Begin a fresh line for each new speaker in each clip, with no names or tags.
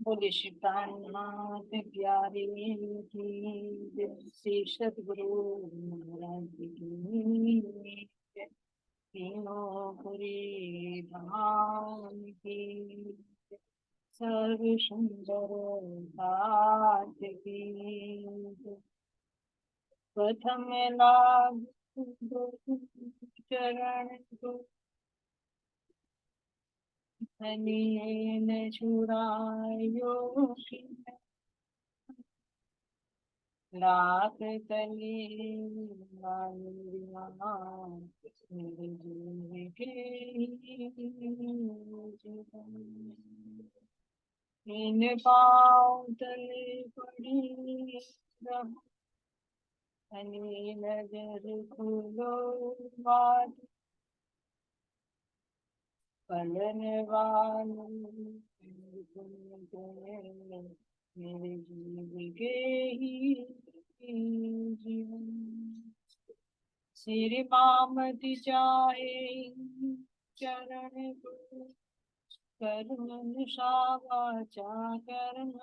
बोले श्री प्राणनाथ प्यारे की जय, श्री सतगुरु महाराज की जय, तीनों पुरी धाम की जय, सर्व सुंदर साथ की जय। प्रथम लाभ चरण को धनिये न छुड़ायो, लाख कली मेरे जीवन के जीवन। इन पाँव तले पड़ी रहूं, नजर खुलो बात पलन वालों, मेरे जीवन के ही जीवन। श्री मामति चाहे चरण को, कर मनुषा वाचा कर्म,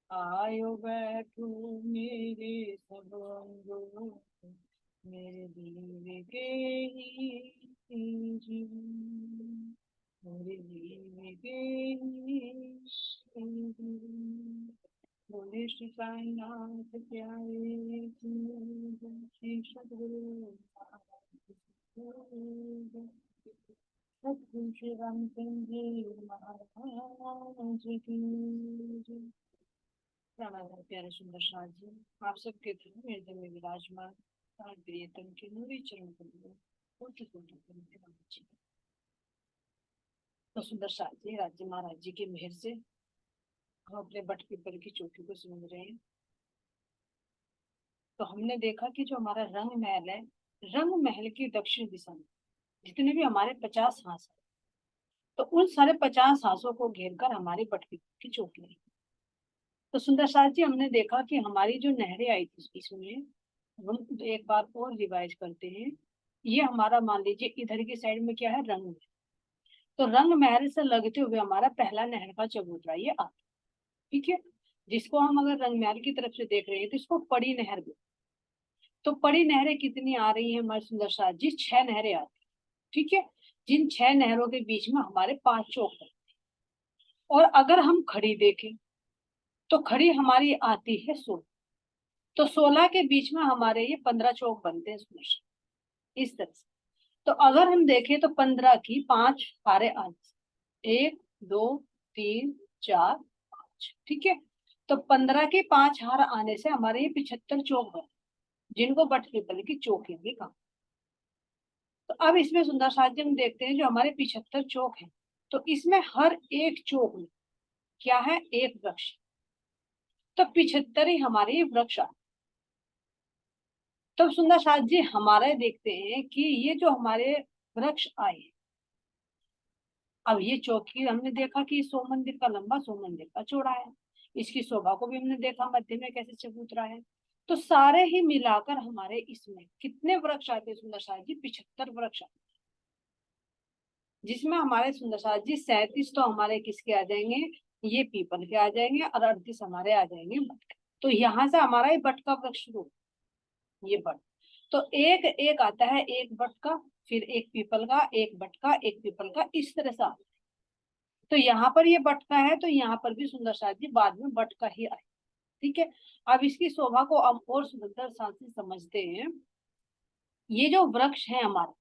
आयो बैठो मेरे सब अंगों, मेरे जीव के ही जीवन, मेरे जीव के ही जीवन। बोले श्री साईनाथ प्यारे की जय, श्री सद्गुरु सद्गुरु श्री रामचंद्र जी महाराज की जय। प्रणाम प्यारे सुंदर साथ जी, आप सबके धर्म हृदय में विराजमान प्रियतम के नूरी चरण कमलों कोटि कोटि प्रणाम जी। तो सुंदर साथ जी, राज्य महाराज जी की मेहर से हम अपने बट पीपल की चोटी को समझ रहे हैं। तो हमने देखा कि जो हमारा रंग महल है, रंग महल की दक्षिण दिशा में जितने भी हमारे 50 हांस है, तो उन सारे 50 हांसों को घेर कर हमारी बट पीपल की चोटी है। तो सुंदर साथ जी, हमने देखा कि हमारी जो नहरें आई थी इसमें, हम एक बार और रिवाइज करते हैं। ये हमारा मान लीजिए इधर की साइड में क्या है, रंग महल। तो रंग महल से लगते हुए हमारा पहला नहर का चबूतरा ये आता, ठीक है, जिसको हम अगर रंग महल की तरफ से देख रहे हैं तो इसको पड़ी नहर बोलते। तो पड़ी नहरें कितनी आ रही है हमारे सुंदर साथ जी, 6 नहरें आती है, ठीक है। जिन 6 नहरों के बीच में हमारे 5 चौक है। और अगर हम खड़ी देखें तो खड़ी हमारी आती है 16। तो 16 के बीच में हमारे ये 15 चौक बनते हैं इस तरह से। तो अगर हम देखें तो 15 की 5 हारे आने, 1 2 3 4 5, ठीक है। तो 15 के 5 हार आने से हमारे ये 75 चौक बने, जिनको बट पीपल की चौकियां भी कहा। तो अब इसमें सुंदर साथ जी हम देखते हैं जो हमारे 75 चौक हैं, तो इसमें हर एक चौक में क्या है, एक वृक्ष। तो 75 ही हमारे वृक्ष आते। तो सुंदर साथ जी हमारे देखते हैं कि ये जो हमारे वृक्ष आए, अब ये चौकी हमने देखा कि सो मंदिर का लंबा, सो मंदिर का चौड़ा है। इसकी शोभा को भी हमने देखा, मध्य में कैसे चबूतरा है। तो सारे ही मिलाकर हमारे इसमें कितने वृक्ष आते हैं सुंदर साथ जी, 75 वृक्ष आते, जिसमें हमारे सुंदर साथ जी 37 तो हमारे किसके आ जाएंगे, ये पीपल के आ जाएंगे, और 38 हमारे आ जाएंगे बट के। तो यहाँ से हमारा ये बट का वृक्ष शुरू, ये बट। तो एक एक आता है, एक बट का, फिर एक पीपल का, एक बट का, एक पीपल का, इस तरह से। तो यहाँ पर ये बट का है, तो यहाँ पर भी सुंदर साथ जी बाद में बट का ही आए, ठीक है। अब इसकी शोभा को अब और सुंदर साथ से समझते हैं। ये जो वृक्ष है हमारे,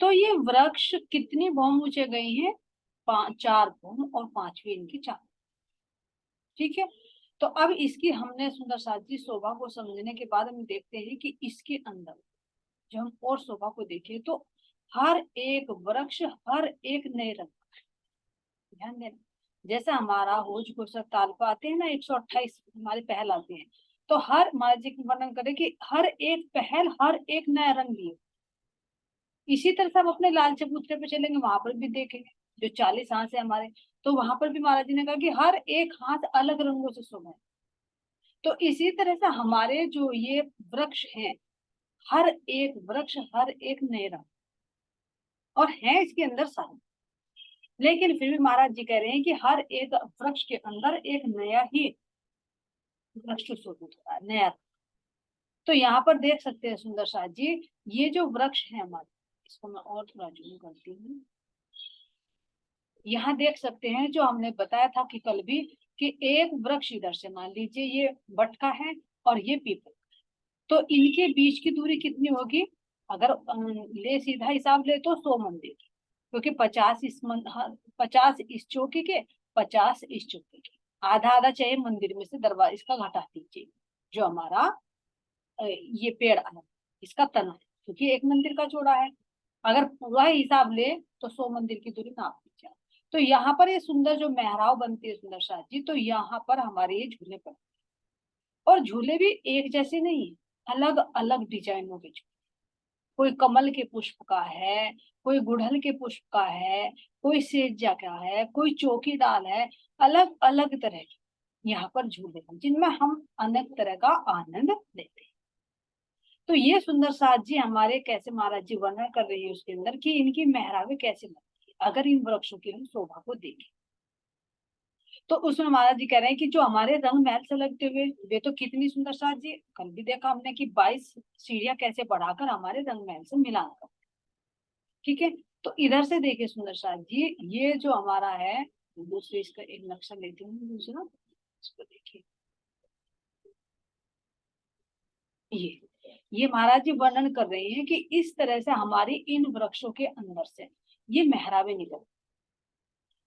तो ये वृक्ष कितनी भौम ऊंचे गए हैं, 4 भौम, और 5वीं इनकी 4, ठीक है। तो अब इसकी हमने सुंदर साथ जी शोभा को समझने के बाद हम देखते हैं कि इसके अंदर जब हम और शोभा को देखें तो हर एक वृक्ष हर एक नए रंग, ध्यान देना। जैसे हमारा होज घोषक ताल पर आते हैं ना, 128 हमारे पहल आते हैं, तो हर महाराज जी का वर्णन करें कि हर एक पहल हर एक नया रंग लिए। इसी तरह से हम अपने लाल चबूतरे पे चलेंगे, वहां पर भी देखेंगे जो 40 हाथ है हमारे, तो वहां पर भी महाराज जी ने कहा कि हर एक हाथ अलग रंगों से शोभा है। तो इसी तरह से हमारे जो ये वृक्ष हैं, हर एक वृक्ष हर एक नए रंग, और है इसके अंदर सारे। लेकिन फिर भी महाराज जी कह रहे हैं कि हर एक वृक्ष के अंदर एक नया ही वृक्ष शोधित हो रहा है, नया। तो यहाँ पर देख सकते हैं सुंदर साथ जी, ये जो वृक्ष है हमारे, इसको मैं और थोड़ा जूम करती हूँ। यहाँ देख सकते हैं जो हमने बताया था कि कल भी, कि एक वृक्ष इधर से मान लीजिए ये बट का है और ये पीपल, तो इनके बीच की दूरी कितनी होगी? अगर ले सीधा हिसाब ले तो 100 मंदिर, क्योंकि 50 इस चौकी के, 50 इस चौकी के, आधा आधा चाहिए मंदिर में से दरवाजा इसका घटा दीजिए, जो हमारा ये पेड़ आया इसका तना है, क्योंकि एक मंदिर का चौड़ा है। अगर पूरा हिसाब ले तो 100 मंदिर की दूरी नाप दीजिए। तो यहाँ पर ये सुंदर जो मेहराव बनती है सुंदर साथ जी, तो यहाँ पर हमारे ये झूले पर, और झूले भी एक जैसे नहीं है, अलग अलग डिजाइनों के झूले। कोई कमल के पुष्प का है, कोई गुड़हल के पुष्प का है, कोई सेजा का है, कोई चौकी डाल है, अलग अलग तरह के यहाँ पर झूले हैं जिनमें हम अनेक तरह का आनंद लेते हैं। तो ये सुंदर साथ जी हमारे कैसे महाराज जी वर्णन कर रही है उसके अंदर कि इनकी मेहराबें कैसे लगती है अगर इन वृक्षों की हम शोभा को देखें। तो उसमें महाराज जी कह रहे हैं कि जो हमारे रंग महल से लगते हुए वे तो कितनी सुंदर साथ जी, कल भी देखा हमने कि 22 सीढ़ियां कैसे बढ़ाकर हमारे रंग महल से मिलान कर, ठीक है। तो इधर से देखिए सुंदर साथ जी, ये जो हमारा है, दूसरे इसका एक नक्शा लेती हूँ दूसरा, इसको देखिए। ये महाराज जी वर्णन कर रहे हैं कि इस तरह से हमारी इन वृक्षों के अंदर से ये मेहराबें निकल।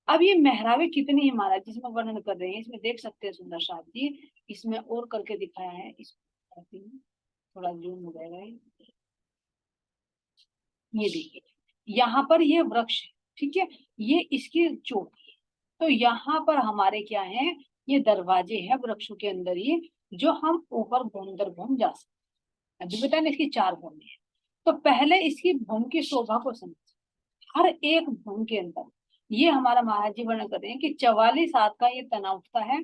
अब ये मेहराबें कितनी है महाराज जिसमें वर्णन कर रहे हैं, इसमें देख सकते हैं सुंदर साथ जी, इसमें और करके दिखाया है, इसको थोड़ा जूम हो जाएगा ये देखिए, यहाँ पर ये वृक्ष है, ठीक है, ये इसकी चोटी है। तो यहाँ पर हमारे क्या है, ये दरवाजे हैं वृक्षों के अंदर ही, जो हम ऊपर घूम दर घूम जा सकते हैं। अभी बताया ना इसकी 4 भूमि है। तो पहले इसकी भूमि की शोभा को समझ, हर एक भूमि के अंदर ये हमारा महाराज जी वर्णन कर रहे हैं कि 44 हाथ का ये तना उठता है,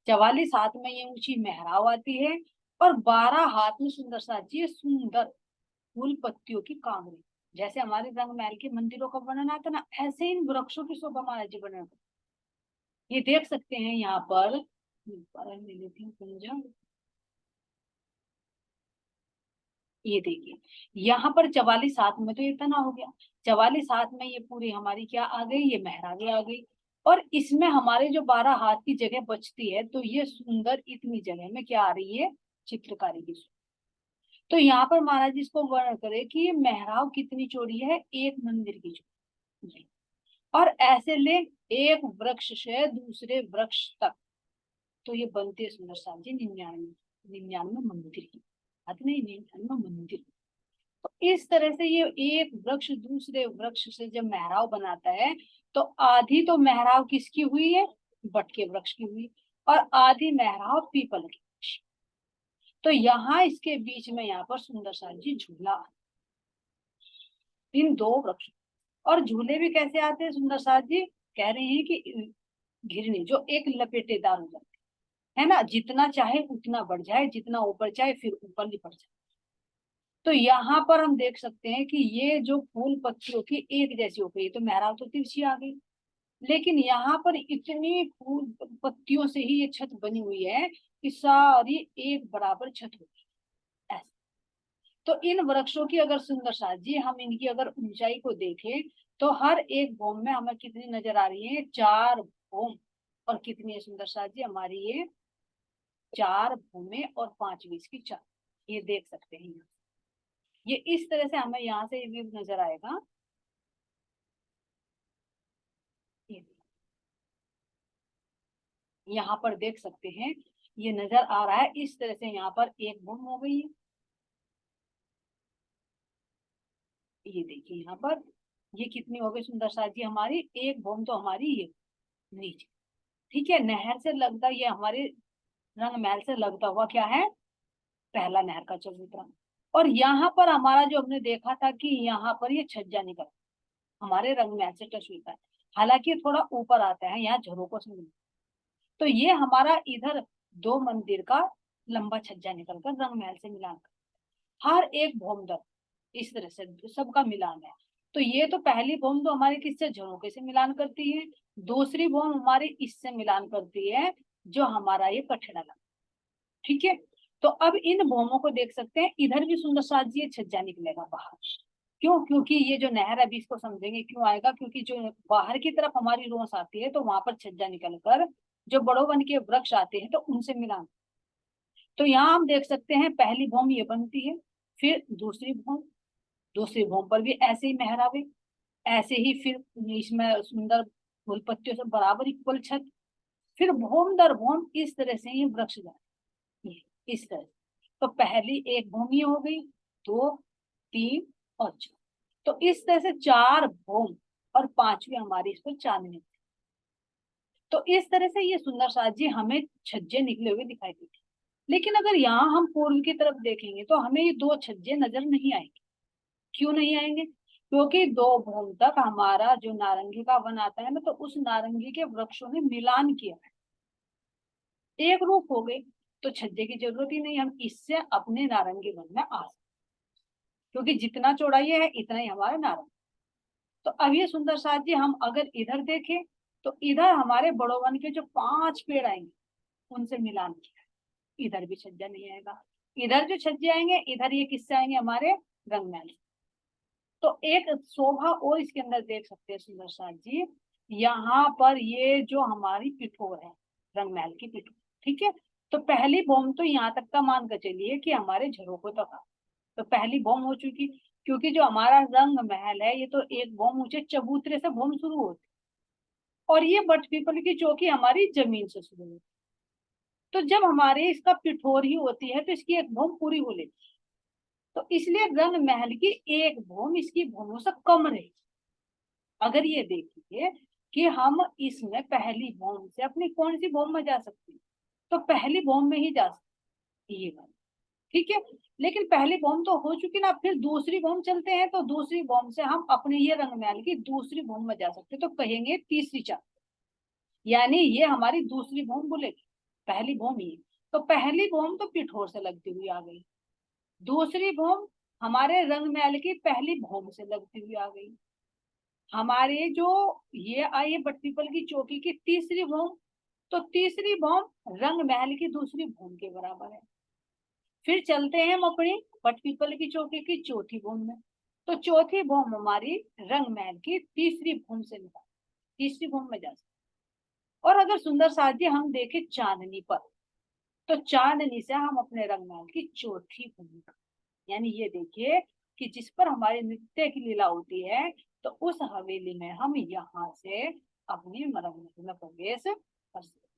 44 हाथ में ये ऊंची मेहराव आती है, और 12 हाथ में सुंदर सा जी सुंदर फूल पत्तियों की कांगड़ी, जैसे हमारे रंग महल के मंदिरों का वर्णन आता ना, ऐसे इन वृक्षों की शोभा महाराज जी वर्णन करते हैं। ये देख सकते हैं यहाँ पर, ले लेती हूँ पंजा, ये देखिए यहाँ पर 44 हाथ में तो ये तना हो गया, 44 हाथ में ये पूरी हमारी क्या आ गई, ये मेहराबें आ गई, और इसमें हमारे जो 12 हाथ की जगह बचती है, तो ये सुंदर इतनी जगह में क्या आ रही है, चित्रकारी की। तो यहाँ पर महाराज जी इसको वर्णन करे कि ये मेहराब कितनी चौड़ी है, एक मंदिर की चौड़ी, और ऐसे ले एक वृक्ष से दूसरे वृक्ष तक, तो ये बनते हैं सुंदर साथ जी 99 मंदिर की, नहीं 99 मंदिर। तो इस तरह से ये एक वृक्ष दूसरे वृक्ष से जब मेहराब बनाता है, तो आधी तो मेहराब किसकी हुई है, बट के वृक्ष की हुई, और आधी मेहराब पीपल की। तो यहाँ इसके बीच में यहाँ पर सुंदर सा जी झूला, इन दो वृक्ष, और झूले भी कैसे आते हैं सुंदर साथ जी, कह रहे हैं कि घिरनी जो एक लपेटेदार हो जाती है ना, जितना चाहे उतना बढ़ जाए, जितना ऊपर चाहे फिर ऊपर लिपट जाए। तो यहाँ पर हम देख सकते हैं कि ये जो फूल पत्तियों की एक जैसी हो गई, तो मेहराब तो तिरछी आ गई, लेकिन यहाँ पर इतनी फूल पत्तियों से ही ये छत बनी हुई है कि सारी एक बराबर छत होगी ऐसे। तो इन वृक्षों की अगर सुंदर साथ जी हम इनकी अगर ऊंचाई को देखें, तो हर एक भूम में हमें कितनी नजर आ रही है, 4 भूम, और कितनी है सुंदर साथ जी हमारी ये 4 भूमे और 5 बीस की 4, ये देख सकते हैं यहाँ, ये इस तरह से हमें यहाँ से व्यू नजर आएगा। ये यहाँ पर देख सकते हैं, ये नजर आ रहा है इस तरह से, यहाँ पर एक भूम हो गई है, ये देखिए यहाँ पर ये कितनी हो गई सुंदर साथ जी हमारी, एक भूम तो हमारी ये नीचे, ठीक है, नहर से लगता, ये हमारे रंग महल से लगता हुआ क्या है, पहला नहर का चबूतरा। और यहाँ पर हमारा जो हमने देखा था कि यहाँ पर ये छज्जा निकल हमारे रंग महल से टच होता है, हालांकि थोड़ा ऊपर आता है यहाँ झरोकों से मिलता, तो ये हमारा इधर 2 मंदिर का लंबा छज्जा निकलकर रंग महल से मिलान कर, हर एक भौमदर इस तरह से सबका मिलान है। तो ये तो पहली भौम तो हमारे किससे, झरोखे से मिलान करती है। दूसरी भौम हमारी इससे मिलान करती है, जो हमारा ये कठड़ा लगा। ठीक है, तो अब इन भौमों को देख सकते हैं, इधर भी सुंदर साथ जी ये छज्जा निकलेगा बाहर। क्यों? क्योंकि ये जो नहर, अभी इसको समझेंगे क्यों आएगा, क्योंकि जो बाहर की तरफ हमारी रोस आती है तो वहां पर छज्जा निकलकर जो बड़ो वन के वृक्ष आते हैं तो उनसे मिलान। तो यहाँ हम देख सकते हैं पहली भौम ये बनती है, फिर दूसरी भौम, दूसरी भौम पर भी ऐसे ही मेहराबे, ऐसे ही फिर इसमें सुंदर फूल पत्तियों से बराबर इक्वल छत, फिर भौम दर भौम इस तरह से ये वृक्ष जाए, ये इस तरह से। तो पहली एक भौम ये हो गई, दो, तीन और चार। तो इस तरह से चार भौम और पांचवी हमारी इस पर चांदनी। तो इस तरह से ये सुंदर साथ जी हमें छज्जे निकले हुए दिखाई देते। लेकिन अगर यहाँ हम पूर्व की तरफ देखेंगे तो हमें ये दो छज्जे नजर नहीं आएंगे। क्यों नहीं आएंगे? क्योंकि दो भूम तक हमारा जो नारंगी का वन आता है ना, तो उस नारंगी के वृक्षों ने मिलान किया है, एक रूप हो गई। तो छज्जे की जरूरत ही नहीं, हम इससे अपने नारंगी वन में आ सकते, क्योंकि जितना चौड़ाई है इतना ही हमारा नारंगी। तो अब ये सुंदर साथ जी हम अगर इधर देखें तो इधर हमारे बड़ो वन के जो 5 पेड़ आएंगे उनसे मिलान किया, इधर भी छज्जा नहीं आएगा। इधर जो छज्जे आएंगे, इधर ये किससे आएंगे, हमारे रंगमहल। तो एक शोभा और इसके अंदर देख सकते हैं सुंदर साथ जी, यहाँ पर ये जो हमारी पिठोर है, रंगमहल की पिठोर। ठीक है, तो पहली बॉम्ब तो यहाँ तक का मान कर चलिए कि हमारे झरोखों तक आ, तो पहली बॉम्ब हो चुकी। क्योंकि जो हमारा रंग महल है ये तो एक बॉम्ब ऊंचे चबूतरे से बॉम्ब शुरू होती, और ये बट पीपल की चौकी हमारी जमीन से शुरू होती। तो जब हमारे इसका पिठोर ही होती है तो इसकी एक बॉम्ब पूरी हो लेती, तो इसलिए रंग महल की एक बॉम्ब इसकी बॉम्बों से कम रही। अगर ये देखिए कि हम इसमें पहली बॉम्ब से अपनी कौन सी बॉम्ब में जा सकते हैं, तो पहली बॉम्ब में ही जा सकते हैं, ये बात। ठीक है, लेकिन पहली बॉम्ब तो हो चुकी ना, फिर दूसरी बॉम्ब चलते हैं, तो दूसरी बॉम्ब से हम अपने ये रंगमहल की दूसरी बॉम्ब में जा सकते हैं, तो कहेंगे तीसरी चाल, यानी ये हमारी दूसरी बॉम्ब बोलेगी। पहली बॉम्ब ये, तो पहली बॉम्ब तो पिठोर से लगती हुई आ गई, दूसरी बॉम्ब हमारे रंगमहल की पहली बॉम्ब से लगती हुई आ गई, हमारे जो ये आई बट पीपल की चौकी की तीसरी बॉम्ब, तो तीसरी बॉम्ब रंग महल की दूसरी बॉम्ब के बराबर है। फिर चलते हैं हम अपनी बट पीपल की चौकी की चौथी बॉम्ब में, तो चौथी बॉम्ब हमारी रंग महल की तीसरी बॉम्ब से निकाल, तीसरी बॉम्ब में जा सकते। और अगर सुंदर साथ जी हम देखें चांदनी पर, तो चांदनी से हम अपने रंग महल की चौथी बॉम्ब, यानी ये देखिए कि जिस पर हमारी नृत्य की लीला होती है, तो उस हवेली में हम यहाँ से अपनी मरम्मत में प्रवेश कर सकते।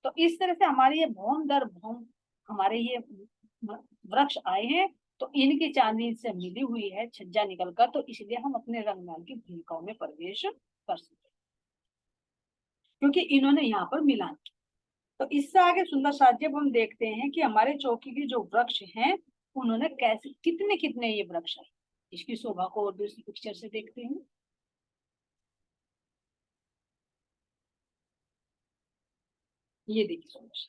तो इस तरह से हमारी ये भौम दर भौम हमारे ये वृक्ष आए हैं, तो इनकी चांदी से मिली हुई है छज्जा निकलकर, तो इसलिए हम अपने रंगमहल की भूमिकाओं में प्रवेश कर सकते, क्योंकि इन्होंने यहाँ पर मिलान किया। तो इससे आगे सुंदर साथ जब हम देखते हैं कि हमारे चौकी के जो वृक्ष हैं उन्होंने कैसे कितने कितने ये वृक्ष है, इसकी शोभा को और दूसरी पिक्चर से देखते हैं। ये देखिए सुंदर,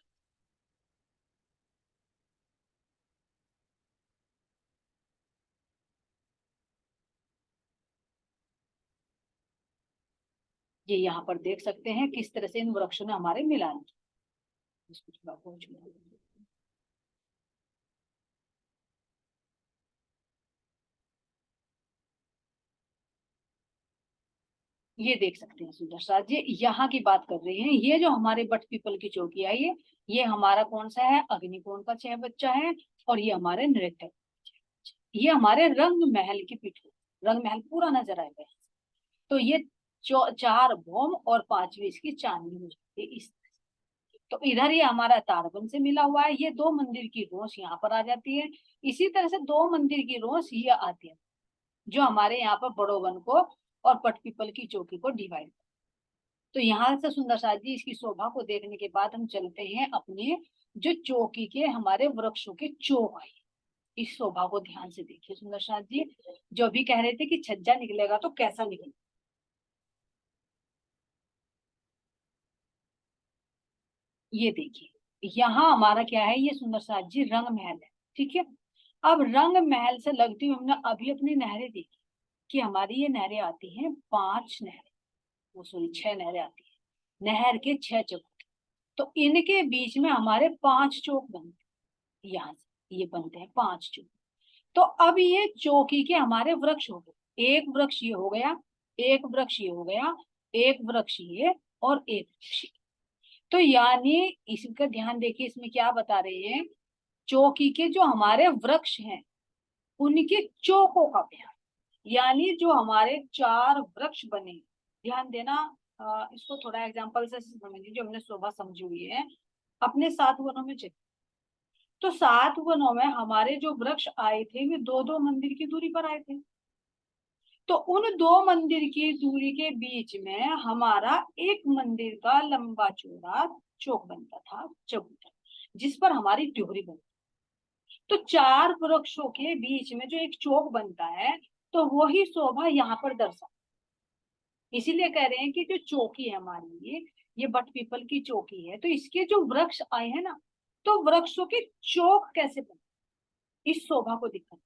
ये यहाँ पर देख सकते हैं किस तरह से इन वृक्षों ने हमारे मिलान किया। इसको थोड़ा खोज में, ये देख सकते हैं सुंदर साथ जी, यहाँ की बात कर रहे हैं, ये जो हमारे बट पीपल की चौकी आई है, ये हमारा कौन सा है, अग्निकोण का 6 बच्चा है, और ये हमारे नृत्य, ये हमारे रंग महल की पीठ, रंग महल पूरा नजर आएगा। तो ये चार भौम और पांचवी इसकी चांदनी हो जाती है इस। तो इधर ये हमारा तारबन से मिला हुआ है, ये दो मंदिर की रोश यहाँ पर आ जाती है। इसी तरह से दो मंदिर की रोश ये आती है, जो हमारे यहाँ पर बड़ो वन को और पटपीपल की चौकी को डिवाइड। तो यहाँ से सुंदर साथ जी इसकी शोभा को देखने के बाद हम चलते हैं अपने जो चौकी के हमारे वृक्षों के चौक, इस शोभा को ध्यान से देखिए सुंदर साथ जी, जो भी कह रहे थे कि छज्जा निकलेगा तो कैसा निकलेगा। ये देखिए यहाँ हमारा क्या है, ये सुंदर साथ जी रंग महल है। ठीक है, अब रंग महल से लगती हुई हमने अभी अपनी नहरें देखी, कि हमारी ये नहरें आती हैं 5 नहरें, वो सॉरी 6 नहरें आती हैं, नहर के 6 चबूतरे। तो इनके बीच में हमारे 5 चौक बनते हैं, यहाँ से ये बनते हैं 5 चौक। तो अब ये चौकी के हमारे वृक्ष हो गए, एक वृक्ष ये हो गया, एक वृक्ष ये हो गया, एक वृक्ष ये, और एक वृक्ष ये। तो यानी इसका ध्यान देखिए, इसमें क्या बता रहे हैं, चौकी के जो हमारे वृक्ष हैं उनके चौकों का बयान, यानी जो हमारे 4 वृक्ष बने। ध्यान देना, इसको थोड़ा एग्जांपल से समझिए, जो हमने शोभा समझी हुई है। अपने 7 वनों में चलिए, तो 7 वनों में हमारे जो वृक्ष आए थे वे 2-2 मंदिर की दूरी पर आए थे। तो उन 2 मंदिर की दूरी के बीच में हमारा एक मंदिर का लंबा चौड़ा चौक बनता था, चबूतरा, जिस पर हमारी ड्योहरी बनती। तो 4 वृक्षों के बीच में जो एक चौक बनता है, तो वही शोभा यहाँ पर दर्शा। इसीलिए कह रहे हैं कि जो चौकी है हमारी, ये बट पीपल की चौकी है, तो इसके जो वृक्ष आए हैं ना, तो वृक्षों के चौक कैसे बने, इस शोभा को दिखाने।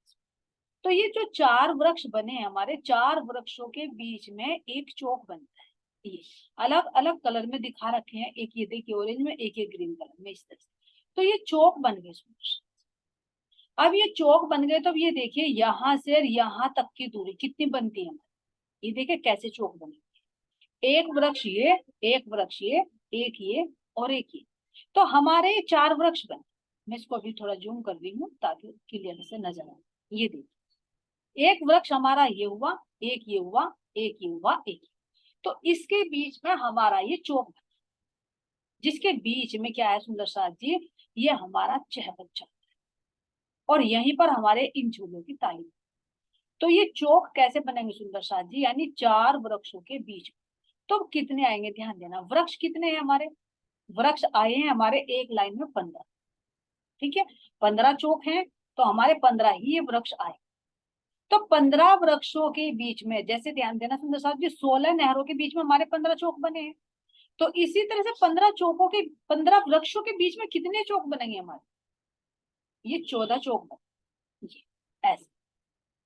तो ये जो 4 वृक्ष बने हैं हमारे, 4 वृक्षों के बीच में एक चौक बनता है। ये अलग अलग कलर में दिखा रखे हैं, एक ये देखिए ऑरेंज में, एक ग्रीन कलर में, इस तरह से। तो ये चौक बन गए। अब ये चौक बन गए, तो ये देखिए यहाँ से यहाँ तक की दूरी कितनी बनती है हमारी, ये देखिए कैसे चौक बने, एक वृक्ष ये, एक वृक्ष ये, एक ये, और एक ये। तो हमारे 4 वृक्ष बने। मैं इसको अभी थोड़ा जूम कर रही हूँ ताकि क्लियर से नजर आए। ये देखिए एक वृक्ष हमारा ये हुआ, एक ये हुआ, एक ये हुआ, एक ये। तो इसके बीच में हमारा ये चौक बना, जिसके बीच में क्या है सुंदर साथ जी, ये हमारा चहबच्चा, और यहीं पर हमारे इन झूलों की तालीम। तो ये चौक कैसे बनेंगे सुंदर साथ जी, यानी 4 वृक्षों के बीच में। तो कितने आएंगे, ध्यान देना, वृक्ष कितने हैं हमारे, वृक्ष आए हैं हमारे एक लाइन में 15। ठीक है, 15 चौक हैं, तो हमारे 15 ही ये वृक्ष आए। तो 15 वृक्षों के बीच में, जैसे ध्यान देना सुंदर साहब जी, 16 नहरों के बीच में हमारे 15 चौक बने हैं। तो इसी तरह से 15 चौकों के, 15 वृक्षों के बीच में कितने चौक बनेंगे हमारे, ये 14 चौक बने। ये ऐसे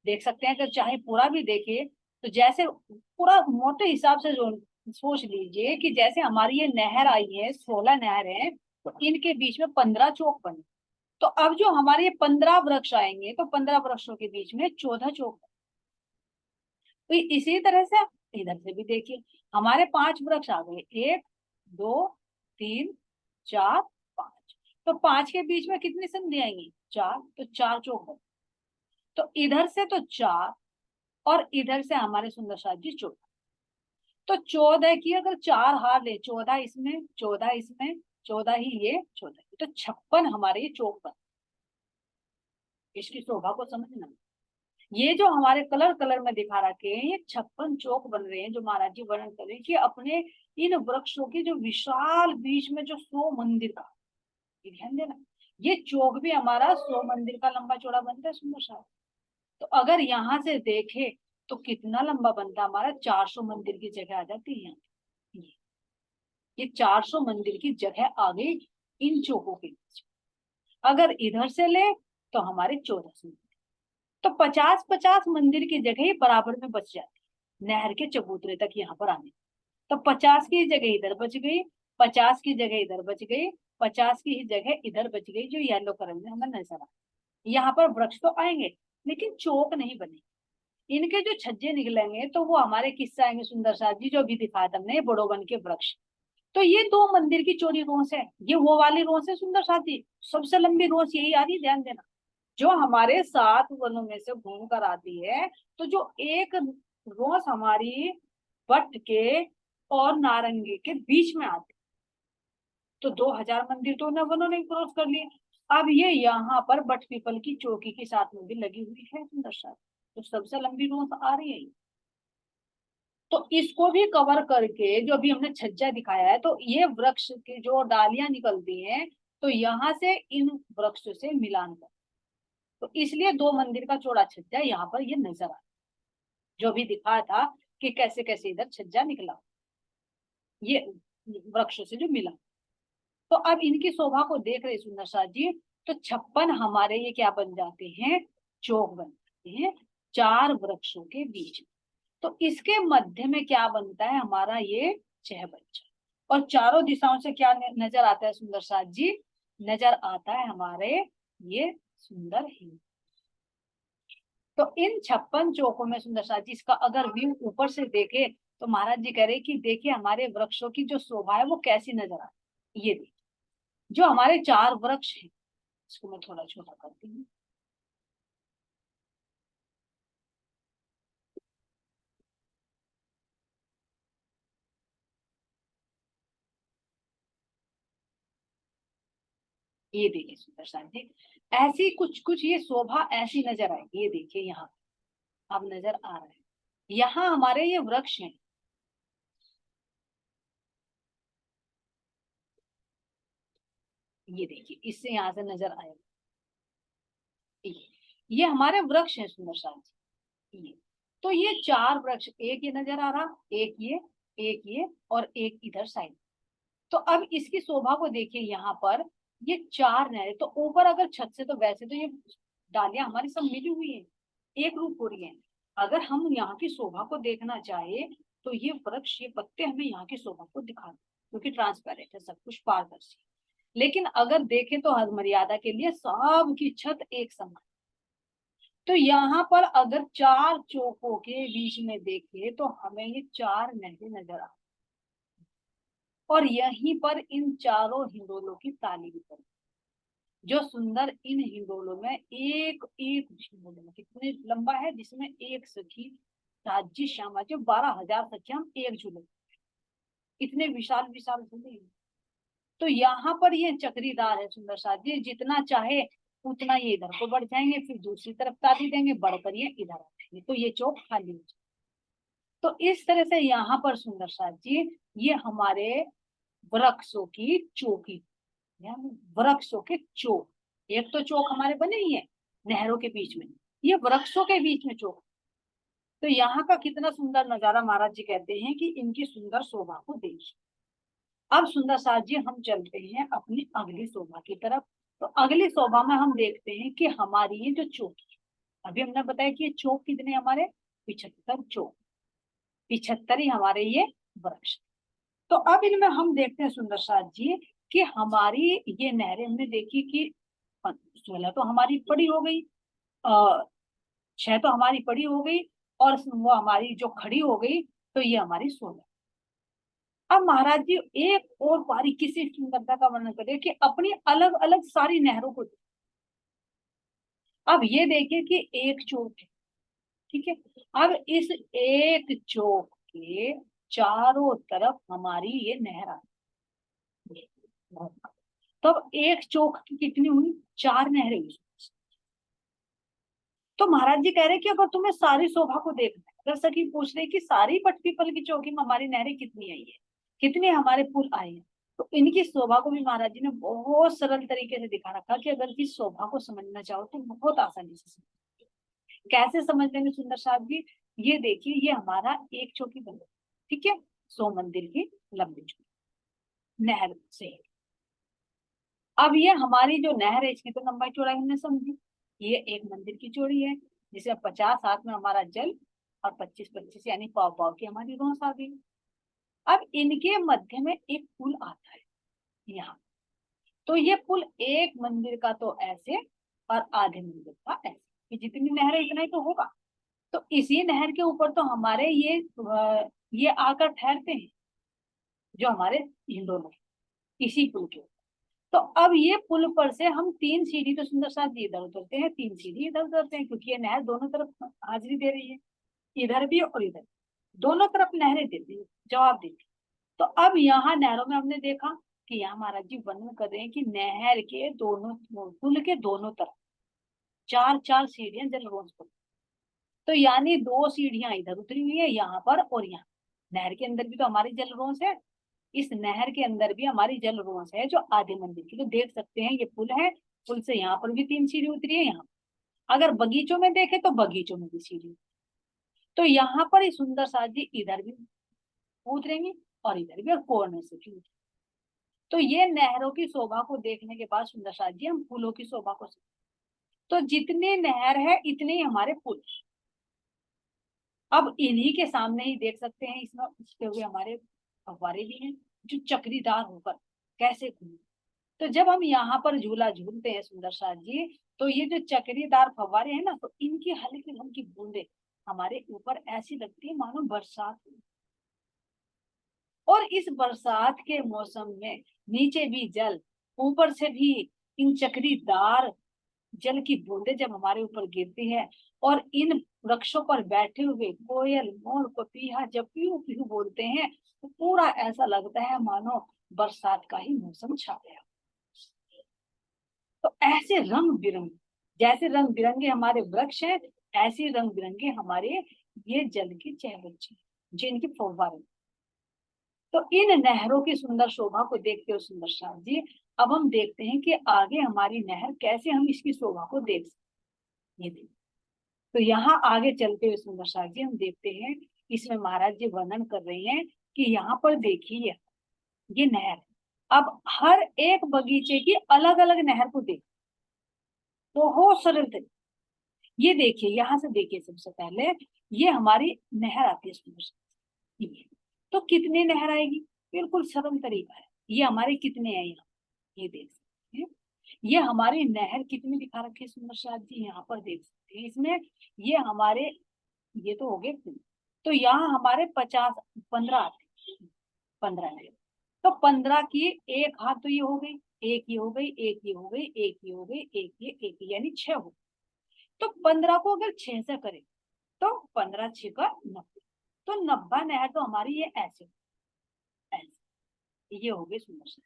देख सकते हैं, अगर चाहे पूरा भी देखे तो जैसे पूरा मोटे हिसाब से जो सोच लीजिए कि जैसे हमारी ये नहर आई है, 16 नहर है, तो इनके बीच में 15 चौक बने। तो अब जो हमारे ये 15 वृक्ष आएंगे, तो 15 वृक्षों के बीच में 14 चौक। तो इसी तरह से इधर से भी देखिए, हमारे 5 वृक्ष आ गए, 1 2 3 4 5। तो 5 के बीच में कितनी संधि आएंगी, 4, तो 4 चौक बने। तो इधर से तो 4, और इधर से हमारे सुंदर साथ जी 14। तो 14 की अगर 4 हार ले, 14 इसमें, 14 इसमें, 14 ही ये, 14, तो 56 हमारे ये चौक बने। इसकी शोभा को समझना, ये जो हमारे कलर कलर में दिखा रखे हैं, ये 56 चौक बन रहे हैं, जो महाराज जी वर्णन कर रहे हैं कि अपने इन वृक्षों के जो विशाल बीच में जो 100 मंदिर का, ये ध्यान देना, ये चौक भी हमारा 100 मंदिर का लंबा चौड़ा बनता है सुंदर सा। तो अगर यहाँ से देखे तो कितना लंबा बनता है हमारा, 400 मंदिर की जगह आ जाती है। ये 400 मंदिर की जगह आ गई इन चौकों के बीच। अगर इधर से ले तो हमारे 1400 मंदिर, तो 50-50 मंदिर की जगह ही बराबर में बच जाती नहर के चबूतरे तक यहाँ पर आने। तो 50 की जगह इधर बच गई, 50 की जगह इधर बच गई, 50 की जगह इधर बच गई, जो येलो कलर में हमें नजर आ। यहाँ पर वृक्ष तो आएंगे लेकिन चौक नहीं बनेगी, इनके जो छज्जे निकलेंगे तो वो हमारे किससे आएंगे सुंदर साथ जी, जो अभी दिखाया था हमने, बड़ोवन के वृक्ष। तो ये 2 मंदिर की चौड़ी रोस है, ये वो वाली रोस है सुंदर साथ जी, सबसे लंबी रोस यही आ रही, ध्यान देना, जो हमारे 7 वनों में से घूम कर आती है। तो जो एक रोस हमारी वट के और नारंगी के बीच में आती, तो 2000 मंदिर तो उन्हें वनों ने क्रॉस कर लिए। अब ये यहाँ पर बट पीपल की चौकी के साथ में भी लगी हुई है सुंदर साथ, तो सबसे लंबी रोस आ रही है। तो इसको भी कवर करके जो अभी हमने छज्जा दिखाया है, तो ये वृक्ष की जो डालियां निकलती हैं, तो यहाँ से इन वृक्षों से मिलान कर, तो इसलिए 2 मंदिर का चौड़ा छज्जा यहाँ पर ये नजर आ, जो भी दिखाया था कि कैसे कैसे इधर छज्जा निकला, ये वृक्षों से जो मिला। तो अब इनकी शोभा को देख रहे सुंदर साथ जी, तो 56 हमारे ये क्या बन जाते हैं, चौक बन जाते हैं 4 वृक्षों के बीच। तो इसके मध्य में क्या बनता है हमारा ये चहबच्चा, और चारों दिशाओं से क्या नजर आता है सुंदर साथ जी, नजर आता है हमारे ये सुंदर हिंद। तो इन 56 चौकों में सुंदर साथ जी इसका अगर व्यू ऊपर से देखे तो महाराज जी कह रहे कि देखिए हमारे वृक्षों की जो शोभा है वो कैसी नजर आती है। ये देखिए जो हमारे 4 वृक्ष हैं, इसको मैं थोड़ा छोटा करती हूँ। ये देखिए सुंदर साथ जी ऐसी कुछ कुछ ये शोभा ऐसी नजर आएगी। ये देखिए यहाँ अब नजर आ रहा है, यहाँ हमारे ये वृक्ष हैं। ये देखिए इससे यहाँ से नजर आएगा, ये हमारे वृक्ष हैं सुंदर साथ जी। ये तो ये 4 वृक्ष, एक ये नजर आ रहा, एक ये और एक इधर साइड। तो अब इसकी शोभा को देखिए, यहाँ पर ये 4 नहरें, तो ऊपर अगर छत से तो वैसे तो ये डालियां हमारी सब मिली हुई है, एक रूप हो रही है। अगर हम यहाँ की शोभा को देखना चाहे तो ये वृक्ष ये पत्ते हमें यहाँ की शोभा को दिखा, क्योंकि ट्रांसपेरेंट है, सब कुछ पारदर्शी। लेकिन अगर देखें तो हद मर्यादा के लिए सबकी छत एक समान। तो यहाँ पर अगर 4 चौकों के बीच में देखें तो हमें ये 4 नहरें नजर आ, और यहीं पर इन चारों हिंडोलों की ताली भी पड़ी। जो सुंदर इन हिंडोलों में एक एक हिंडोले में कितने लंबा है, जिसमें एक सखी राज्य श्यामा जो 12,000 सखी हम एक झूले, इतने विशाल विशाल झूले हैं। तो यहाँ पर ये चक्रीदार है सुंदर साथ जी, जितना चाहे उतना ये इधर को बढ़ जाएंगे, फिर दूसरी तरफ ताली देंगे, बढ़कर ये इधर आ जाएंगे, तो ये चौक खाली हो जाए। तो इस तरह से यहाँ पर सुंदर साथ जी ये हमारे वृक्षों की चौकी, वृक्षों के चौक, एक तो चौक हमारे बने ही है नहरों के बीच में, ये वृक्षों के बीच में चौक। तो यहाँ का कितना सुंदर नजारा, महाराज जी कहते हैं कि इनकी सुंदर शोभा को देखिए। अब सुंदर साथ जी हम चलते हैं अपनी अगली शोभा की तरफ। तो अगली शोभा में हम देखते हैं कि हमारी ये जो चौक, अभी हमने बताया कि ये चौक कितने हमारे 75 चौक, 75 ही हमारे ये वृक्ष। तो अब इनमें हम देखते हैं सुंदर साथ जी कि हमारी ये नहरें हमने देखी कि 16 तो हमारी पड़ी हो गई, 6 तो हमारी पड़ी हो गई, और वो हमारी जो खड़ी हो गई, तो ये हमारी 16। अब महाराज जी एक और बारीकी से सुंदरता का वर्णन करें कि अपनी अलग अलग सारी नहरों को। अब ये देखिए कि एक चौक है, ठीक है। अब इस एक चौक के चारों तरफ हमारी ये नहर आ, तब एक चौक की कितनी हुई, 4 नहरें हुई। तो महाराज जी कह रहे कि अगर तुम्हें सारी शोभा को देखना है, अगर सखी पूछ रही कि सारी पटपीपल की चौकी में हमारी नहरें कितनी आई है, कितने हमारे पुल आए हैं, तो इनकी शोभा को भी महाराज जी ने बहुत सरल तरीके से दिखा रखा कि अगर इस शोभा को समझना चाहो तो बहुत आसानी से समझ। कैसे समझ लेंगे सुंदर साहब जी, ये देखिए ये हमारा एक चौकी बन गई, ठीक है, सो मंदिर की लंबी चौकी नहर से। अब ये हमारी जो नहर है इसकी तो लंबाई चौड़ाई हमने समझी, ये एक मंदिर की चौड़ी है, जिसे 50 हाथ में हमारा जल और 25 25 यानी पाव पाव की हमारी रोस आ गई। अब इनके मध्य में एक पुल आता है यहाँ, तो ये पुल एक मंदिर का तो ऐसे और आधे मंदिर का ऐसे, कि जितनी नहर है इतना ही तो होगा। तो इसी नहर के ऊपर तो हमारे ये आकर ठहरते हैं जो हमारे हिंडोले, इसी पुल के ऊपर। तो अब ये पुल पर से हम 3 सीढ़ी तो सुंदर साथ इधर उतरते हैं, 3 सीढ़ी इधर उतरते हैं, क्योंकि ये नहर दोनों तरफ हाजिरी दे रही है, इधर भी और इधर, दोनों तरफ नहरें देती है, जवाब देती है। तो अब यहाँ नहरों में हमने देखा कि यहाँ महाराज जी वर्णन कर रहे हैं कि नहर के दोनों, पुल के दोनों तरफ 4 4 सीढ़ियां जल रोज पर, तो यानी 2 सीढ़ियां इधर उतरी हुई है यहाँ पर, और यहाँ नहर के अंदर भी तो हमारी जल रोज है, इस नहर के अंदर भी हमारी जल रोंस है जो आधे मंदिर की, तो देख सकते हैं ये पुल है, पुल से यहाँ पर भी 3 सीढ़ी उतरी है। यहाँ अगर बगीचों में देखे तो बगीचों में भी सीढ़ी, तो यहाँ पर ही सुंदर साथ जी इधर भी उतरेंगे और इधर भी, और कोने से भी। तो ये नहरों की शोभा को देखने के बाद सुंदर साथ जी हम पुलों की शोभा को, तो जितने नहर है इतने ही हमारे पुल। अब इन्हीं के सामने ही देख सकते हैं, इसमें उसके हुए हमारे फव्वारे भी हैं जो चक्रीदार होकर कैसे घूमते। तो जब हम यहाँ पर झूला झूलते हैं सुंदर साथ जी, तो ये जो चक्रीदार फव्वारे हैं ना, तो इनकी हल्की हल्की बूंदे हमारे ऊपर ऐसी लगती है मानो बरसात। और इस बरसात के मौसम में नीचे भी जल, ऊपर से भी इन चक्रीदार जल की बूंदें जब हमारे ऊपर गिरती है, और इन वृक्षों पर बैठे हुए कोयल मोर पपीहा जब पीहू पीहू बोलते हैं, तो पूरा ऐसा लगता है मानो बरसात का ही मौसम छा गया। तो ऐसे रंग बिरंगे, जैसे रंग बिरंगे हमारे वृक्ष हैं, ऐसे रंग बिरंगे हमारे ये जल की चहबच्चे जिनकी फव्वारे। तो इन नहरों की सुंदर शोभा को देखते हो सुंदर शाह जी, अब हम देखते हैं कि आगे हमारी नहर कैसे हम इसकी शोभा को देख सकते। ये देखिए, तो यहाँ आगे चलते हुए सुंदर शाह जी हम देखते हैं, इसमें महाराज जी वर्णन कर रहे हैं कि यहाँ पर देखिए ये नहर। अब हर एक बगीचे की अलग अलग नहर को देख, बहुत सरल तरीके। ये देखिए, यहाँ से देखिए, सबसे पहले ये हमारी नहर आती है सुंदर शाह जी। तो कितनी नहर आएगी, बिल्कुल सरल तरीका है। ये हमारे कितने हैं यहाँ, ये देख सकते हैं। ये हमारी नहर कितनी दिखा रखी है सुंदर शाह जी, यहाँ पर देख सकते हैं। इसमें ये हमारे, ये तो हो गए, तो यहाँ हमारे 15 आते हैं, 15 नहर। तो 15 की एक हाथ तो ये हो गई, एक ये हो गई, एक ये हो गई, एक ये हो गई, एक ये, यानी 6 हो। तो 15 को अगर 6 से करें तो 15 6 का 90। तो 90 नहर तो हमारी ये ऐसे ऐसे ये हो गई सुंदर शाह।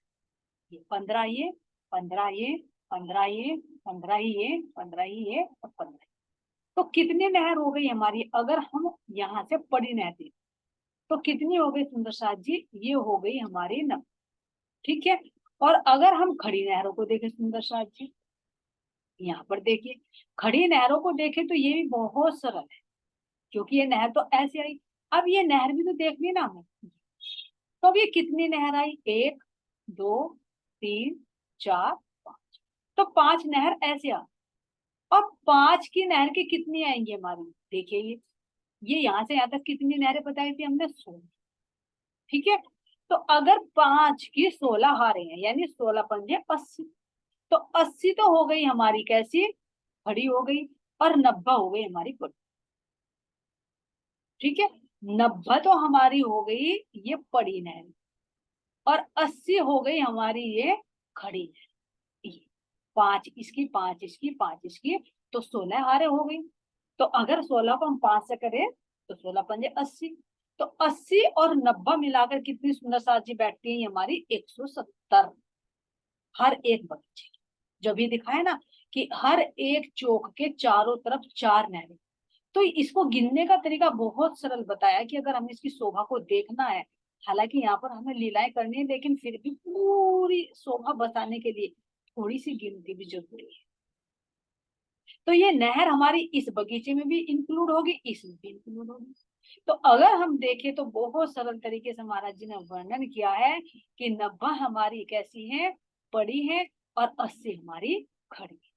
ये 15, ये 15, ये 15, ये 15 ही, ये 15 ही, ये और 15। तो कितनी नहर हो गई हमारी, अगर हम यहाँ से बड़ी नहर दें तो कितनी हो गई सुंदर साथ जी, ये हो गई हमारी 90। ठीक है। और अगर हम खड़ी नहरों को देखें सुंदर साथ जी, यहाँ पर देखिए, खड़ी नहरों को देखें तो ये भी बहुत सरल है, क्योंकि ये नहर तो ऐसे आई। अब ये नहर भी तो देखनी ना हमें, तो अब ये कितनी नहर आई, 1 2 3 4 5। तो 5 नहर ऐसे आ। अब 5 की नहर की कितनी आएंगी हमारी, देखिए ये यहाँ से यहाँ तक कितनी नहरें बताई थी हमने, 16। ठीक है। तो अगर 5 की 16 हारे हैं, यानी 16 पंजे 80। तो 80 तो हो गई हमारी कैसी, खड़ी हो गई, और 90 हो गई हमारी बड़ी। ठीक है। 90 तो हमारी हो गई ये बड़ी नहर, और 80 हो गई हमारी ये खड़ी नहर। 5 इसकी, 5 इसकी, 5 इसकी, तो 16 हारे हो गई। तो अगर 16 को हम 5 से करें तो 16 पंजे 80। तो 80 और 90 मिलाकर कितनी सुंदर साजी बैठती है हमारी, 170। हर एक बगीचे, जो भी दिखाए ना कि हर एक चौक के चारों तरफ 4 नहरें। तो इसको गिनने का तरीका बहुत सरल बताया कि अगर हमें इसकी शोभा को देखना है, हालांकि यहाँ पर हमें लीलाएं करनी है, लेकिन फिर भी पूरी शोभा बताने के लिए थोड़ी सी गिनती भी जरूरी है। तो ये नहर हमारी इस बगीचे में भी इंक्लूड होगी, इसमें भी इंक्लूड होगी। तो अगर हम देखें तो बहुत सरल तरीके से महाराज जी ने वर्णन किया है कि 90 हमारी कैसी है, बड़ी है, और 80 हमारी खड़ी है।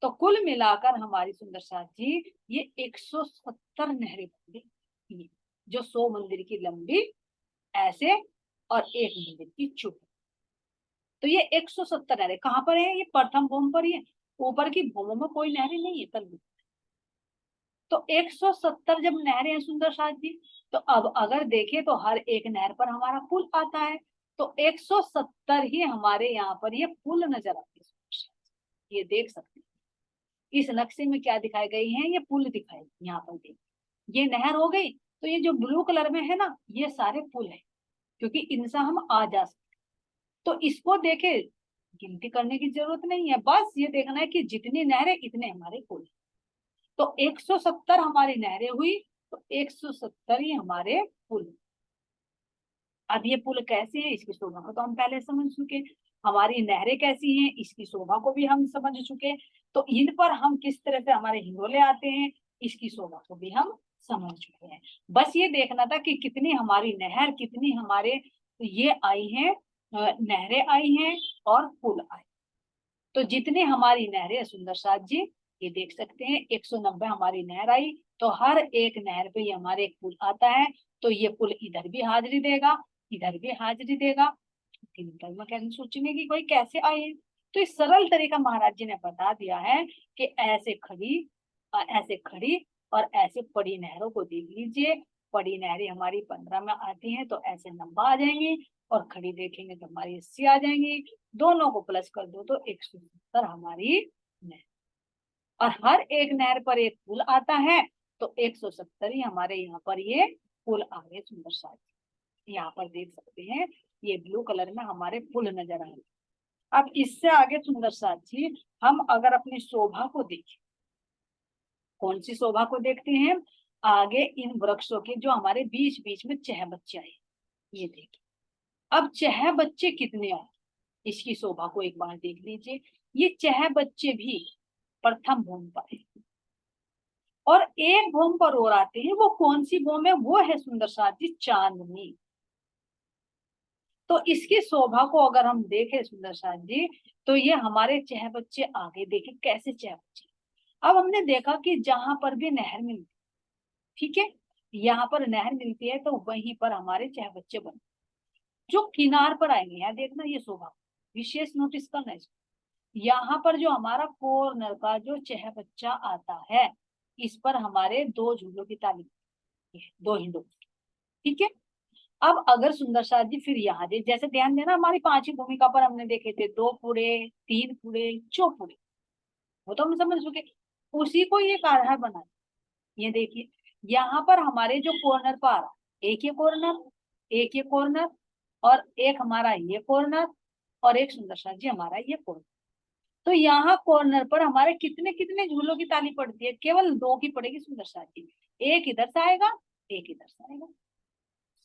तो कुल मिलाकर हमारी सुंदर साथ जी ये 170 नहरें बन गई, जो 100 मंदिर की लंबी ऐसे और 1 मंदिर की चौड़ी। तो ये 170 नहरें कहाँ पर है, ये प्रथम भूमि पर ही है, ऊपर की भूमि में कोई नहरें नहीं है तल। तो 170 जब नहरें हैं सुंदर साथ जी, तो अब अगर देखें तो हर एक नहर पर हमारा पुल आता है। तो 170 ही हमारे यहाँ पर ये पुल नजर आते हैं, ये देख सकते हैं इस नक्शे में क्या दिखाए गए हैं, ये पुल दिखाए यहाँ पर देखिए। ये नहर हो गई, तो ये जो ब्लू कलर में है ना, ये सारे पुल है, क्योंकि इनसे हम आ जा सकते। तो इसको देखे, गिनती करने की जरूरत नहीं है, बस ये देखना है कि जितनी नहरें इतने हमारे पुल। तो 170 हमारी नहरें हुई, तो 170 ही हमारे पुल। अब ये पुल कैसे है, इसकी शोभा को तो हम पहले समझ चुके। हमारी नहरें कैसी हैं, इसकी शोभा को भी हम समझ चुके। तो इन पर हम किस तरह से हमारे हिंडोले आते हैं, इसकी शोभा को भी हम समझ चुके हैं। बस ये देखना था कि कितनी हमारी नहर, कितनी हमारे ये आई हैं, नहरें आई हैं और पुल आए। तो जितनी हमारी नहरें सुंदर साथ जी, ये देख सकते हैं 190 हमारी नहर आई, तो हर एक नहर पे ये हमारे एक पुल आता है, तो ये पुल इधर भी हाजिरी देगा, इधर भी हाजिरी देगा। में कैसे सोचेंगे कि कोई कैसे आए, तो इस सरल तरीका महाराज जी ने बता दिया है कि ऐसे खड़ी और ऐसे पड़ी नहरों को देख लीजिए। पड़ी नहरें हमारी 15 में आती हैं तो ऐसे नंबर आ जाएंगी, और खड़ी देखेंगे तो हमारी 80 आ जाएंगी। दोनों को प्लस कर दो तो 170 हमारी नहर, और हर एक नहर पर एक पुल आता है, तो 170 ही हमारे यहाँ पर ये पुल आ गए। सुंदर सा यहाँ पर देख सकते हैं, ये ब्लू कलर में हमारे पुल नजर आ रहे। अब इससे आगे सुंदर साथी, हम अगर अपनी शोभा को देखें, कौन सी शोभा को देखते हैं, आगे इन वृक्षों के जो हमारे बीच बीच में चह बच्चे आए, ये देखिए। अब चह बच्चे कितने आए, इसकी शोभा को एक बार देख लीजिए। ये चह बच्चे भी प्रथम भूमि पर है, और एक भूमि पर और आते हैं। वो कौन सी भूमि है, वो है सुंदर साथी चांदनी। तो इसकी शोभा को अगर हम देखें सुंदर साथ जी, तो ये हमारे चह बच्चे आगे देखे कैसे चह बच्चे। अब हमने देखा कि जहां पर भी नहर मिलती, ठीक है, यहाँ पर नहर मिलती है तो वहीं पर हमारे चह बच्चे बने। जो किनार पर आएंगे, यहाँ देखना ये शोभा विशेष नोटिस करना इसको। यहाँ पर जो हमारा कॉर्नर का जो चह बच्चा आता है, इस पर हमारे दो झूलों की ताली, दो हिंडो, ठीक है। अब अगर सुंदर साथ जी फिर यहाँ दे, जैसे ध्यान देना हमारी पांचवी भूमिका पर हमने देखे थे 2 पुड़े, 3 पुड़े, 4 पुड़े, वो तो हम समझ चुके। उसी को ये आधार बना, ये देखिए यहाँ पर हमारे जो कॉर्नर पर आ रहा, एक ये कॉर्नर, एक ये कॉर्नर, और एक हमारा ये कॉर्नर, और एक सुंदर साथ जी हमारा ये कॉर्नर। तो यहाँ कॉर्नर पर हमारे कितने कितने झूलों की ताली पड़ती है, केवल 2 की पड़ेगी सुंदर साथ जी। एक इधर से आएगा, एक इधर से आएगा,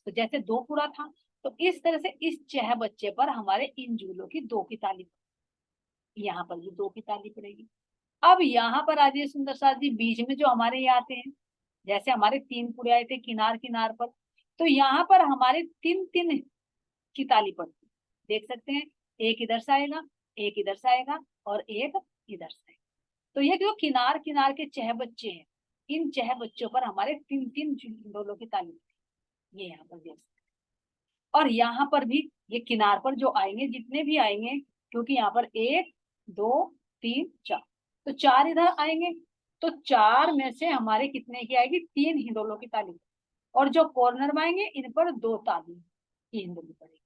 तो जैसे 2 पूरा था, तो इस तरह से इस चह बच्चे पर हमारे इन झूलों की 2 की ताली, यहाँ पर भी 2 की ताली पड़ेगी। अब यहाँ पर आ जाइए सुंदर साथ जी, बीच में जो हमारे ये आते हैं, जैसे हमारे 3 पूरे आए थे किनार किनार पर, तो यहाँ पर हमारे 3 3 की ताली पड़ती, देख सकते हैं। एक इधर से आएगा, एक इधर से आएगा, और एक इधर से। तो ये जो किनार किनार के चह बच्चे हैं, इन चह बच्चों पर हमारे 3 3 झूलों की ताली, ये यहाँ पर देख सकते। और यहाँ पर भी ये किनार पर जो आएंगे, जितने भी आएंगे, क्योंकि यहाँ पर 1 2 3 4, तो 4 इधर आएंगे, तो 4 में से हमारे कितने की आएगी, 3 हिंडोलों की ताली, और जो कॉर्नर में आएंगे इन पर 2 ताली की हिंडोली पड़ेगी।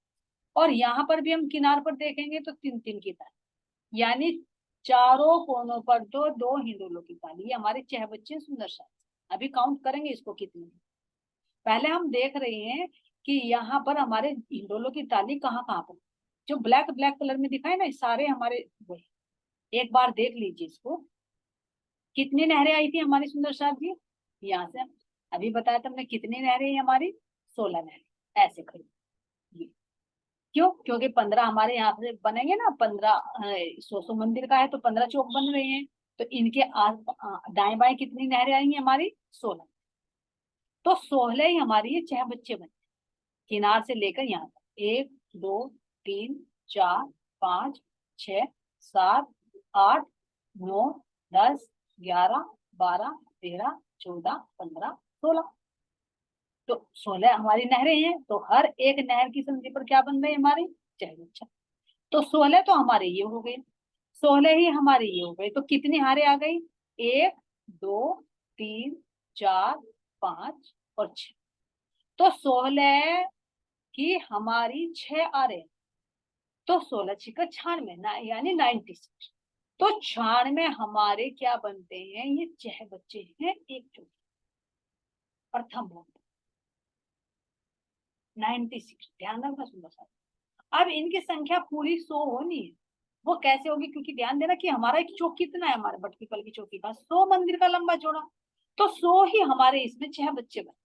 और यहाँ पर भी हम किनार पर देखेंगे तो 3 3 की ताली, यानी चारों कोनों पर 2 2 हिंडोलों की ताली। ये हमारे चह बच्चे सुंदर सा। अभी काउंट करेंगे इसको कितने। पहले हम देख रहे हैं कि यहाँ पर हमारे हिंडोलों की ताली कहाँ कहाँ पर, जो ब्लैक ब्लैक कलर में दिखाए ना, सारे हमारे वही। एक बार देख लीजिए इसको, कितनी नहरें आई थी हमारी सुंदर साथ जी, यहाँ से अभी बताया था हमने कितनी नहरें हैं हमारी, 16 नहरें ऐसे खड़ी। ये क्यों, क्योंकि 15 हमारे यहाँ से बनेंगे ना, 15 सौ मंदिर का है तो 15 चौक बन रहे हैं, तो इनके दाएं बाएं कितनी नहरें आएंगी हमारी, 16। तो 16 ही हमारी ये चह बच्चे बने, किनार से लेकर यहाँ तक। 1 2 3 4 5 6 7 8 9 10 11 12 13 14 15 16, तो 16 हमारी नहरें हैं। तो हर एक नहर की संधि पर क्या बन रही है हमारी, चह बच्चा। तो 16 तो हमारे ये हो गए, 16 ही हमारे ये हो गए, तो कितनी हारे आ गई, 1 2 3 4 5 और 6, तो 16 की हमारी 6 आ रहे, तो 16 छिका 96 ना, यानी 96। तो 96 हमारे क्या बनते हैं, ये चह बच्चे हैं एक चौथाई, प्रथम भूमि 96, ध्यान रखना सुंदर सा। अब इनकी संख्या पूरी 100 होनी है, वो कैसे होगी, क्योंकि ध्यान देना कि हमारा एक चौक कितना है, हमारे भटकीपल की चौकी का 100 मंदिर का लंबा चौड़ा, तो 100 ही हमारे इसमें चह बच्चे बने।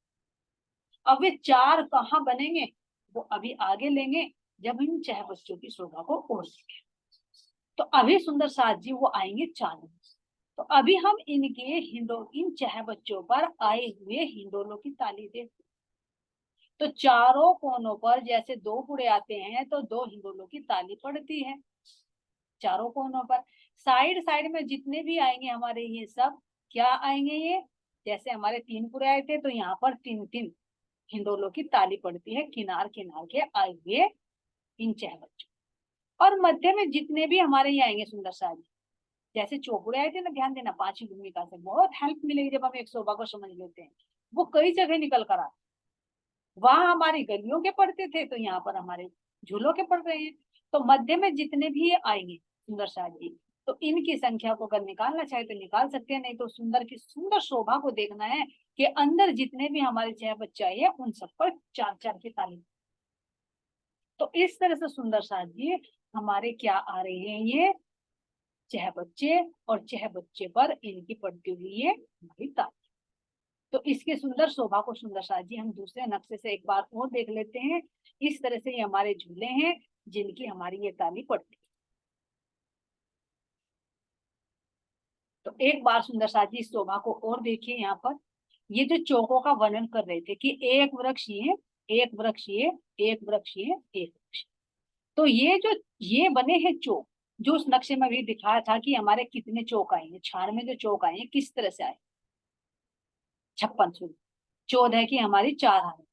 अब वे 4 कहाँ बनेंगे, वो अभी आगे लेंगे जब हम चह बच्चों की शोभा को और सीखें। तो अभी सुंदर साथ जी वो आएंगे 4 में। तो अभी हम इन चह बच्चों पर आए हुए हिंडोलों की ताली देखते। तो चारों कोनों पर जैसे 2 पुड़े आते हैं तो 2 हिंडोलों की ताली पड़ती है। चारों कोनों पर। साइड साइड में जितने भी आएंगे हमारे ये सब क्या आएंगे, ये जैसे हमारे 3 पूरे आए थे तो यहाँ पर 3-3 हिंडोलों की ताली पड़ती है किनार किनार के आए हुए इन चहबच्चों। और मध्य में जितने भी हमारे ये आएंगे सुंदर साज, जैसे चौपुरे आए थे ना, ध्यान देना, 5 ही भूमिका से बहुत हेल्प मिलेगी जब हम एक शोभा को समझ लेते हैं। वो कई जगह निकल कर आते, वहां हमारी गलियों के पड़ते थे तो यहाँ पर हमारे झूलों के पड़ रहे हैं। तो मध्य में जितने भी ये आएंगे सुंदर साज जी, तो इनकी संख्या को अगर निकालना चाहे तो निकाल सकते हैं, नहीं तो सुंदर की सुंदर शोभा को देखना है कि अंदर जितने भी हमारे छह बच्चे आए उन सब पर 4-4 की ताली। तो इस तरह से सुंदर साज जी हमारे क्या आ रहे हैं, ये छह बच्चे, और छह बच्चे पर इनकी पड़ती हुई ये हमारी ताली। तो इसके सुंदर शोभा को सुंदर साज जी हम दूसरे नक्शे से एक बार और देख लेते हैं। इस तरह से ये हमारे झूले हैं जिनकी हमारी ये ताली पड़ती है। तो एक बार सुंदर साज जी इस शोभा को और देखिए। यहाँ पर ये जो चौकों का वर्णन कर रहे थे कि एक वृक्ष ये, एक वृक्ष ये, एक वृक्ष ये, एक वृक्ष, तो ये जो ये बने हैं चौक, जो उस नक्शे में भी दिखाया था कि हमारे कितने चौक आएंगे, छान में जो चौक आए किस तरह से आए, 56, 14 की हमारी 4 आए,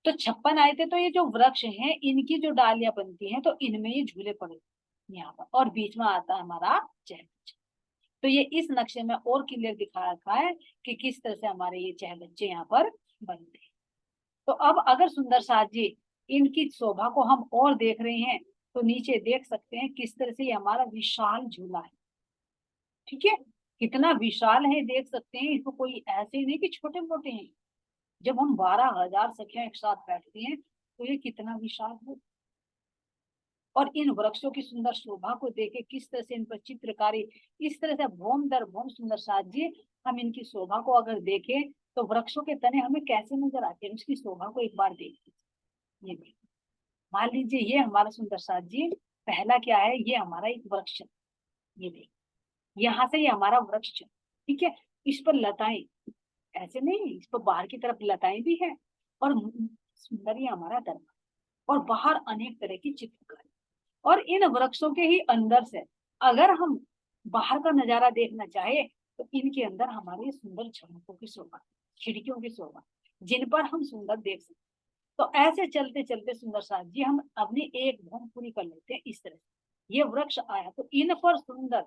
तो 56 आए थे। तो ये जो वृक्ष हैं इनकी जो डालियां बनती हैं तो इनमें ये झूले पड़े यहाँ पर, और बीच में आता है हमारा चह बच्चे। तो ये इस नक्शे में और क्लियर दिखा रखा है कि किस तरह से हमारे ये चह बच्चे यहाँ पर बनते हैं। तो अब अगर सुंदर साज जी इनकी शोभा को हम और देख रहे हैं तो नीचे देख सकते हैं किस तरह से ये हमारा विशाल झूला है। ठीक है, कितना विशाल है देख सकते हैं, इसको कोई ऐसे ही नहीं कि छोटे मोटे हैं। जब हम 12,000 सखियां एक साथ बैठती हैं तो ये कितना विशाल है। और इन वृक्षों की सुंदर शोभा को देखे किस तरह से इन पर चित्रकारी, इस तरह से भौम दर भौम सुंदर साज जी हम इनकी शोभा को अगर देखें तो वृक्षों के तने हमें कैसे नजर आते हैं, उसकी शोभा को एक बार देख लीजिए। ये देखिए, मान लीजिए ये हमारा सुंदर साज जी पहला क्या है, ये हमारा एक वृक्ष है। ये देखिए, यहाँ से ये हमारा वृक्ष है, ठीक है, इस पर लताएं, ऐसे नहीं, इस पर बाहर की तरफ लताएं भी है, और सुंदर ये हमारा दरवाजा, और बाहर अनेक तरह की चित्रकारी। और इन वृक्षों के ही अंदर से अगर हम बाहर का नजारा देखना चाहे तो इनके अंदर हमारे सुंदर झलकों की शोभा, खिड़कियों की शोभा, जिन पर हम सुंदर देख सकते। तो ऐसे चलते चलते सुंदर साथ जी हम अपनी एक भूम पूरी कर लेते हैं। इस तरह से ये वृक्ष आया तो इन पर सुंदर,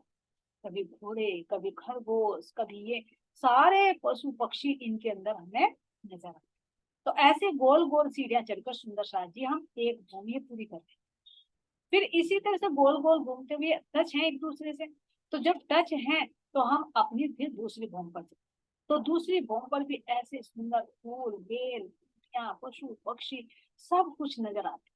कभी घोड़े, कभी खरगोश, कभी ये सारे पशु पक्षी इनके अंदर हमें नजर आते। तो ऐसे गोल गोल सीढ़ियां चढ़कर सुंदर साथ जी हम एक भूमि पूरी करते हैं। फिर इसी तरह से गोल गोल घूमते हुए टच है एक दूसरे से, तो जब टच है तो हम अपनी फिर दूसरी भूमि पर चलते, तो दूसरी भूमि पर भी ऐसे सुंदर फूल, बेल, पशु पक्षी सब कुछ नजर आते।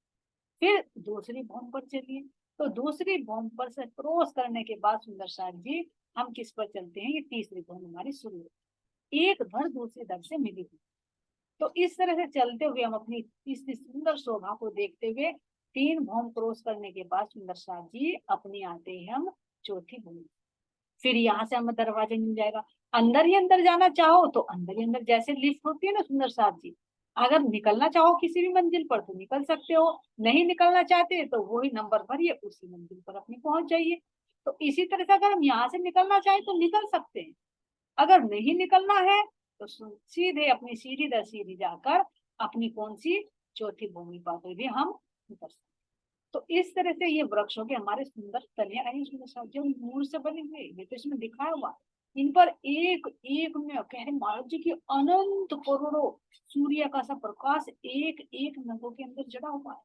फिर दूसरी भूमि पर चलिए, तो दूसरी भूमि पर से क्रॉस करने के बाद सुंदर साथ जी हम किस पर चलते हैं, ये तीसरी भूमि हमारी शुरू होती है, एक धड़ दूसरी धड़ से मिली हुई। तो इस तरह से चलते हुए हम अपनी इस सुंदर शोभा को देखते हुए 3 भूम क्रॉस करने के बाद सुंदर साथ जी अपनी आते हैं हम चौथी भूमि। फिर यहाँ से हमें दरवाजा मिल जाएगा, अंदर ही अंदर जाना चाहो तो अंदर ही अंदर, जैसे लिफ्ट होती है ना सुंदर साथ जी, अगर निकलना चाहो किसी भी मंजिल पर तो निकल सकते हो, नहीं निकलना चाहते तो वही नंबर पर ये उसी मंजिल पर अपनी पहुंच जाइए। तो इसी तरह से अगर हम यहाँ से निकलना चाहें तो निकल सकते हैं, अगर नहीं निकलना है तो सीधे अपनी सीढ़ी दर सीढ़ी जाकर अपनी कौन सी चौथी भूमि पर भी हम निकल सकते। तो इस तरह से ये वृक्षों के हमारे सुंदर तलियां आई, सुंदर जो मूल से बने हुए, ये तो इसमें दिखाया हुआ, इन पर एक एक में कह रहे महाराज जी की अनंत करोड़ों सूर्य का सा प्रकाश एक एक नगों के अंदर जड़ा हुआ है।